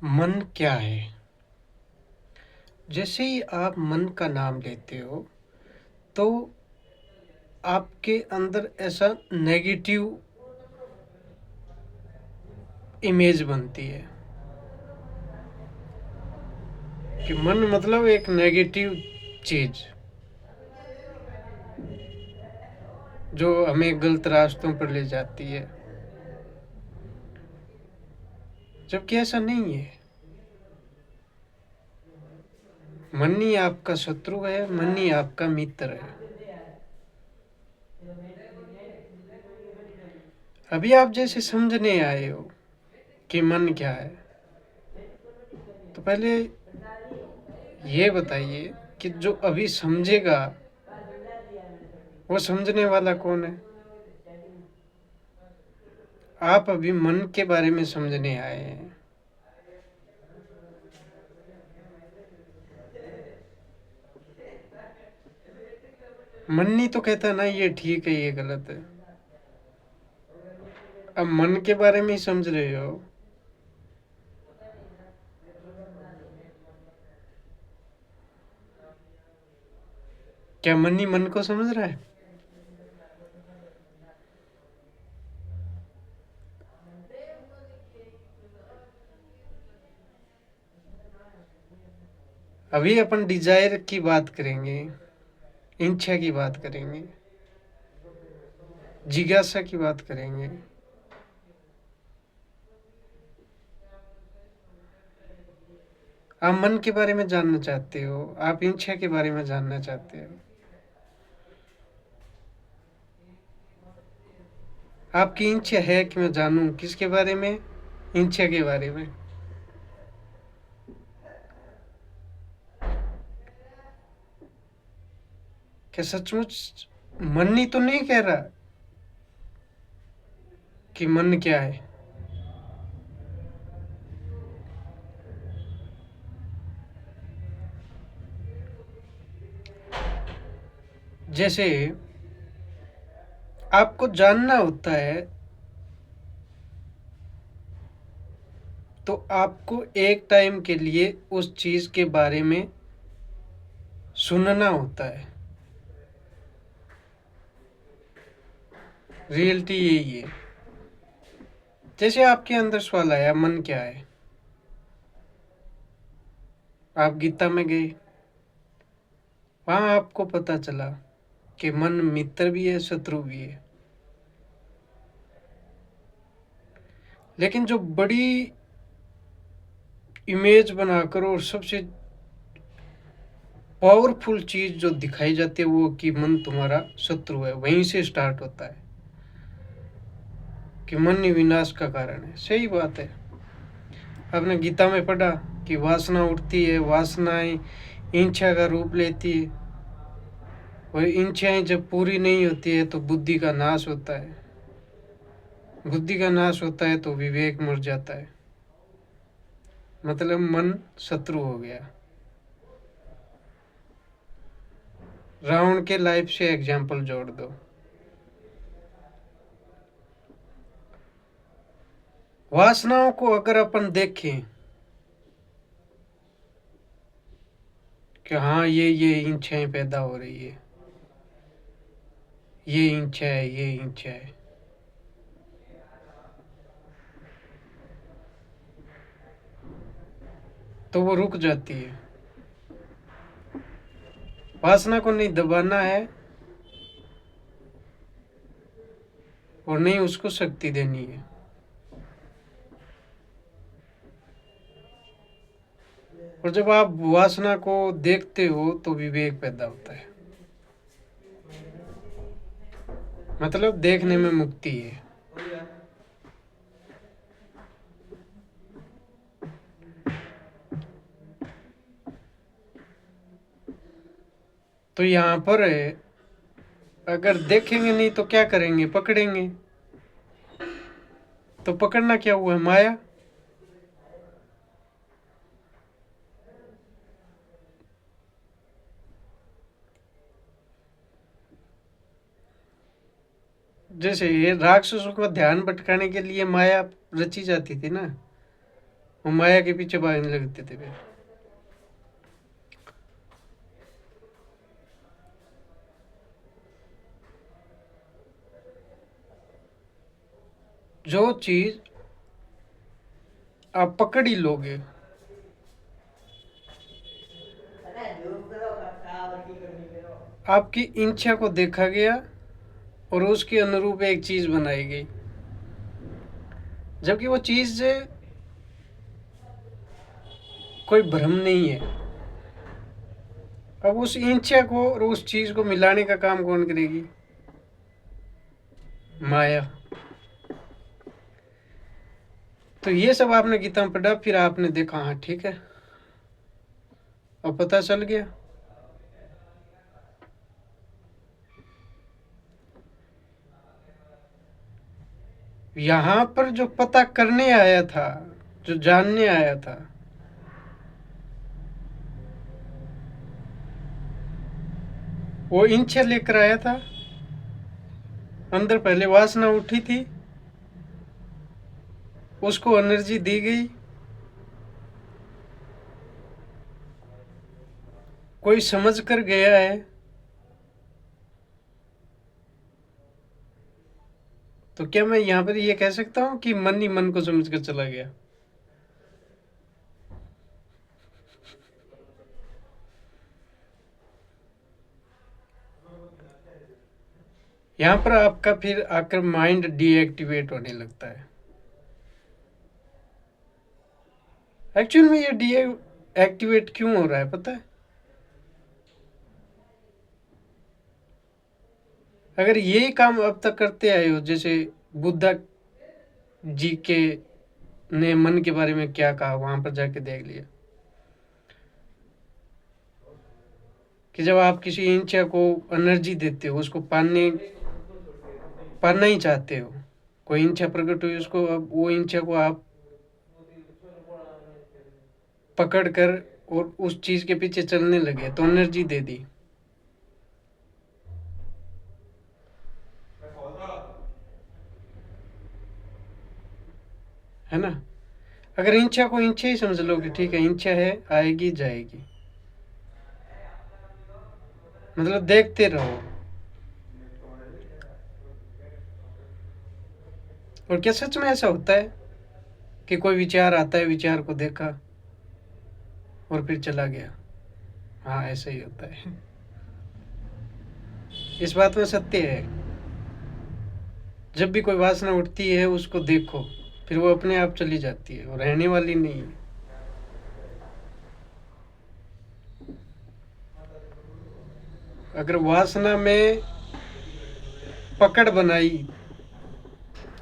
मन क्या है? जैसे ही आप मन का नाम लेते हो, तो आपके अंदर ऐसा नेगेटिव इमेज बनती है कि मन मतलब एक नेगेटिव चीज़ जो हमें गलत रास्तों पर ले जाती है, जबकि ऐसा नहीं है। मन ही आपका शत्रु है, मन ही आपका मित्र है। अभी आप जैसे समझने आए हो कि मन क्या है, तो पहले ये बताइए कि जो अभी समझेगा वो समझने वाला कौन है? आप अभी मन के बारे में समझने आए हैं। मन नहीं तो कहता ना ये ठीक है ये गलत है। अब मन के बारे में ही समझ रहे हो। क्या मन ही मन को समझ रहा है? अभी अपन डिजायर की बात करेंगे, इच्छा की बात करेंगे, जिज्ञासा की बात करेंगे। आप मन के बारे में जानना चाहते हो, आप इच्छा के बारे में जानना चाहते हो। आपकी इच्छा है कि मैं जानूं किसके बारे में? इच्छा के बारे में। क्या सचमुच मन ही तो नहीं कह रहा कि मन क्या है? जैसे आपको जानना होता है तो आपको एक टाइम के लिए उस चीज के बारे में सुनना होता है। रियलिटी यही है। जैसे आपके अंदर सवाल आया मन क्या है, आप गीता में गए, वहां आपको पता चला कि मन मित्र भी है, शत्रु भी है। लेकिन जो बड़ी इमेज बनाकर और सबसे पावरफुल चीज जो दिखाई जाती है वो कि मन तुम्हारा शत्रु है, वहीं से स्टार्ट होता है कि मन ही विनाश का कारण है। सही बात है। आपने गीता में पढ़ा कि वासना उठती है, वासनाएं इच्छा का रूप लेती है, और इच्छाएं जब पूरी नहीं होती है तो बुद्धि का नाश होता है। बुद्धि का नाश होता है तो विवेक मर जाता है। मतलब मन शत्रु हो गया। रावण के लाइफ से एग्जाम्पल जोड़ दो। वासनाओं को अगर अपन देखें कि हाँ ये इच्छाएं पैदा हो रही है, ये इच्छा है, ये इच्छा है, तो वो रुक जाती है। वासना को नहीं दबाना है और नहीं उसको शक्ति देनी है। और जब आप वासना को देखते हो तो विवेक पैदा होता है। मतलब देखने में मुक्ति है। तो यहाँ पर अगर देखेंगे नहीं तो क्या करेंगे? पकड़ेंगे। तो पकड़ना क्या हुआ? माया। जैसे ये राक्षसों का ध्यान भटकाने के लिए माया रची जाती थी ना। वो माया के पीछे भागने लगते थे फिर। जो चीज आप पकड़ ही लोगे, आपकी इच्छा को देखा गया और उसके अनुरूप एक चीज बनाई गई, जबकि वो चीज कोई भ्रम नहीं है। अब उस इच्छा को और उस चीज को मिलाने का काम कौन करेगी? माया। तो ये सब आपने गीता में पढ़ा, फिर आपने देखा हाँ ठीक है, अब पता चल गया। यहां पर जो पता करने आया था, जो जानने आया था, वो इच्छा लेकर आया था। अंदर पहले वासना उठी थी, उसको एनर्जी दी गई। कोई समझ कर गया है, तो क्या मैं यहां पर ये कह सकता हूं कि मन ही मन को समझ कर चला गया? यहां पर आपका फिर आकर माइंड डीएक्टिवेट होने लगता है। एक्चुअल में ये डीएक्टिवेट क्यों हो रहा है पता है? अगर यही काम अब तक करते आए हो, जैसे बुद्धा जी के ने मन के बारे में क्या कहा, वहां पर जाके देख लिया कि जब आप किसी इच्छा को एनर्जी देते हो, उसको पाना ही चाहते हो, कोई इच्छा प्रकट हुई, उसको अब वो इच्छा को आप पकड़ कर और उस चीज के पीछे चलने लगे तो एनर्जी दे दी, है ना? अगर इच्छा को इच्छा ही समझ लो कि ठीक है इच्छा है, आएगी जाएगी, मतलब देखते रहो। और क्या सच में ऐसा होता है कि कोई विचार आता है, विचार को देखा और फिर चला गया? हाँ, ऐसा ही होता है। इस बात में सत्य है। जब भी कोई वासना उठती है उसको देखो, फिर वो अपने आप चली जाती है और रहने वाली नहीं है। अगर वासना में पकड़ बनाई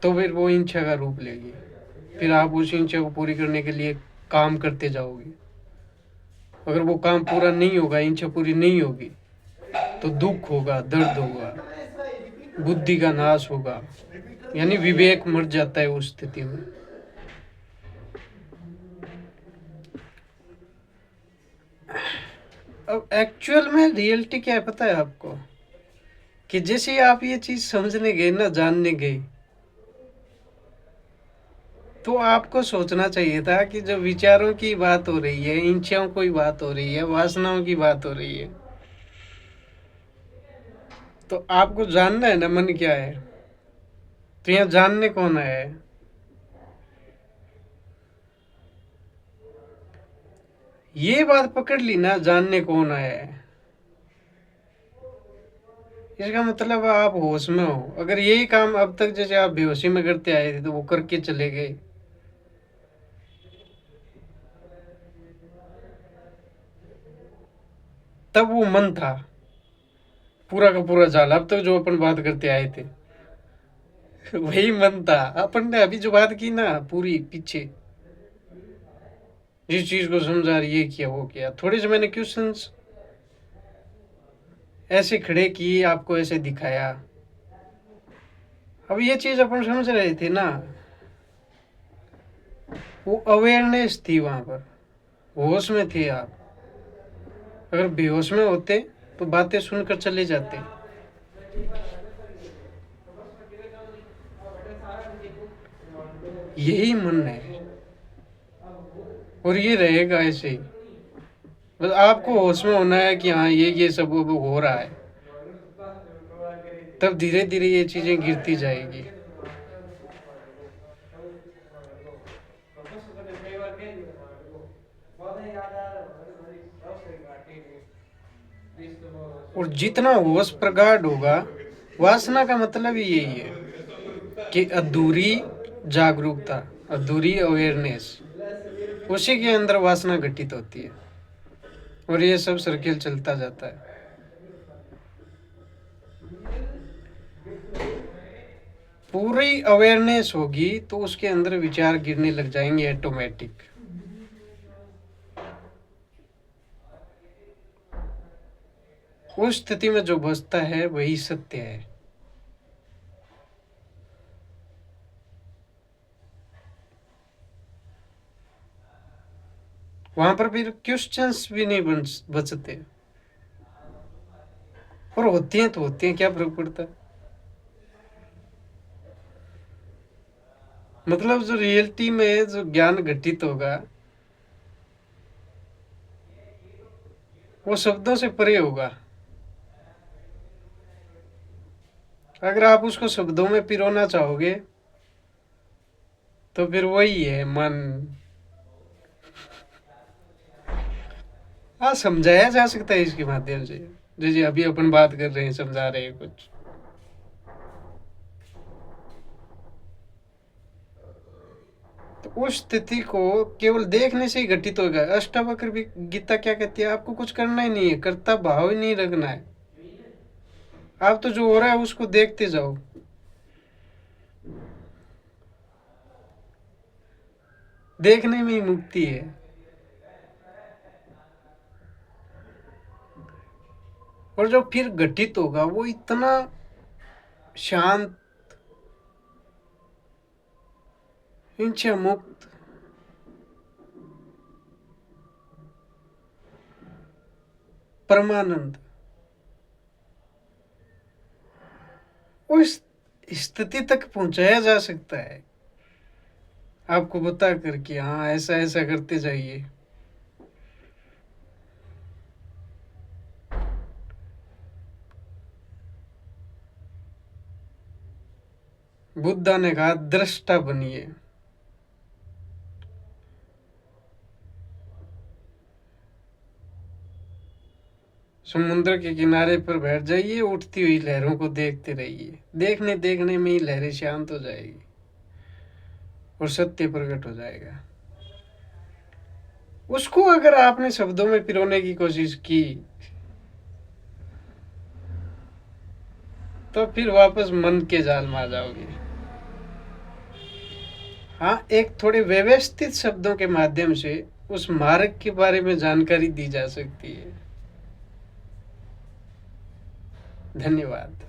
तो फिर वो इच्छा का रूप लेगी, फिर आप उस इच्छा को पूरी करने के लिए काम करते जाओगे। अगर वो काम पूरा नहीं होगा, इच्छा पूरी नहीं होगी, तो दुख होगा, दर्द होगा, बुद्धि का नाश होगा, यानी विवेक मर जाता है उस स्थिति में। अब एक्चुअल में रियलिटी क्या है पता है आपको? कि जैसे आप ये चीज समझने गए ना, जानने गए, तो आपको सोचना चाहिए था कि जब विचारों की बात हो रही है, इच्छाओं की बात हो रही है, वासनाओं की बात हो रही है, तो आपको जानना है ना मन क्या है। तो यहाँ जानने कौन आया है? ये बात पकड़ ली ना, जानने कौन आया है, इसका मतलब आप होश में हो। अगर यही काम अब तक जैसे आप बेहोशी में करते आए थे तो वो करके चले गए, तब वो मन था पूरा का पूरा जाल। अब तक जो अपन बात करते आए थे वही मन था। अपन ने अभी जो बात की ना पूरी पीछे, जिस चीज को समझा, ये किया वो किया, थोड़े से मैंने क्वेश्चंस ऐसे खड़े किए, आपको ऐसे दिखाया। अब ये चीज अपन समझ रहे थे ना, वो अवेयरनेस थी वहां पर, होश में थे आप। अगर बेहोश में होते तो बातें सुनकर चले जाते। यही मन है। और ये रहेगा ऐसे ही। बस आपको होश में होना है कि हाँ ये सब अब हो रहा है, तब धीरे धीरे ये चीजें गिरती जाएगी। और जितना होश प्रगाढ़ होगा, वासना का मतलब ही यही है कि अधूरी जागरूकता, अधूरी अवेयरनेस, उसी के अंदर वासना घटित होती है और ये सब सर्किल चलता जाता है। पूरी अवेयरनेस होगी तो उसके अंदर विचार गिरने लग जाएंगे ऑटोमेटिक। उस स्थिति में जो बचता है वही सत्य है। वहां पर फिर क्वेश्चंस भी नहीं बचते, और होती हैं तो होती हैं, क्या फर्क पड़ता है। मतलब जो रियलिटी में जो ज्ञान घटित होगा वो शब्दों से परे होगा। अगर आप उसको शब्दों में पिरोना चाहोगे तो फिर वही है मन। हाँ, समझाया जा सकता है इसके माध्यम से, जैसे अभी अपन बात कर रहे हैं, समझा रहे हैं कुछ। तो उस स्थिति को केवल देखने से ही घटित होगा। अष्टावक्र भी गीता क्या कहती है, आपको कुछ करना ही नहीं है, कर्ता भाव ही नहीं रखना है, आप तो जो हो रहा है उसको देखते जाओ। देखने में ही मुक्ति है। और जो फिर घटित होगा वो इतना शांत, इच्छा मुक्त, परमानंद, उस स्थिति तक पहुंचाया जा सकता है आपको बता कर कि हाँ ऐसा ऐसा करते जाइए। बुद्धा ने कहा दृष्टा बनिए। समुद्र के किनारे पर बैठ जाइए, उठती हुई लहरों को देखते रहिए, देखने देखने में ही लहरें शांत हो जाएगी और सत्य प्रकट हो जाएगा। उसको अगर आपने शब्दों में पिरोने की कोशिश की तो फिर वापस मन के जाल में आ जाओगे। हाँ, एक थोड़े व्यवस्थित शब्दों के माध्यम से उस मार्ग के बारे में जानकारी दी जा सकती है। धन्यवाद।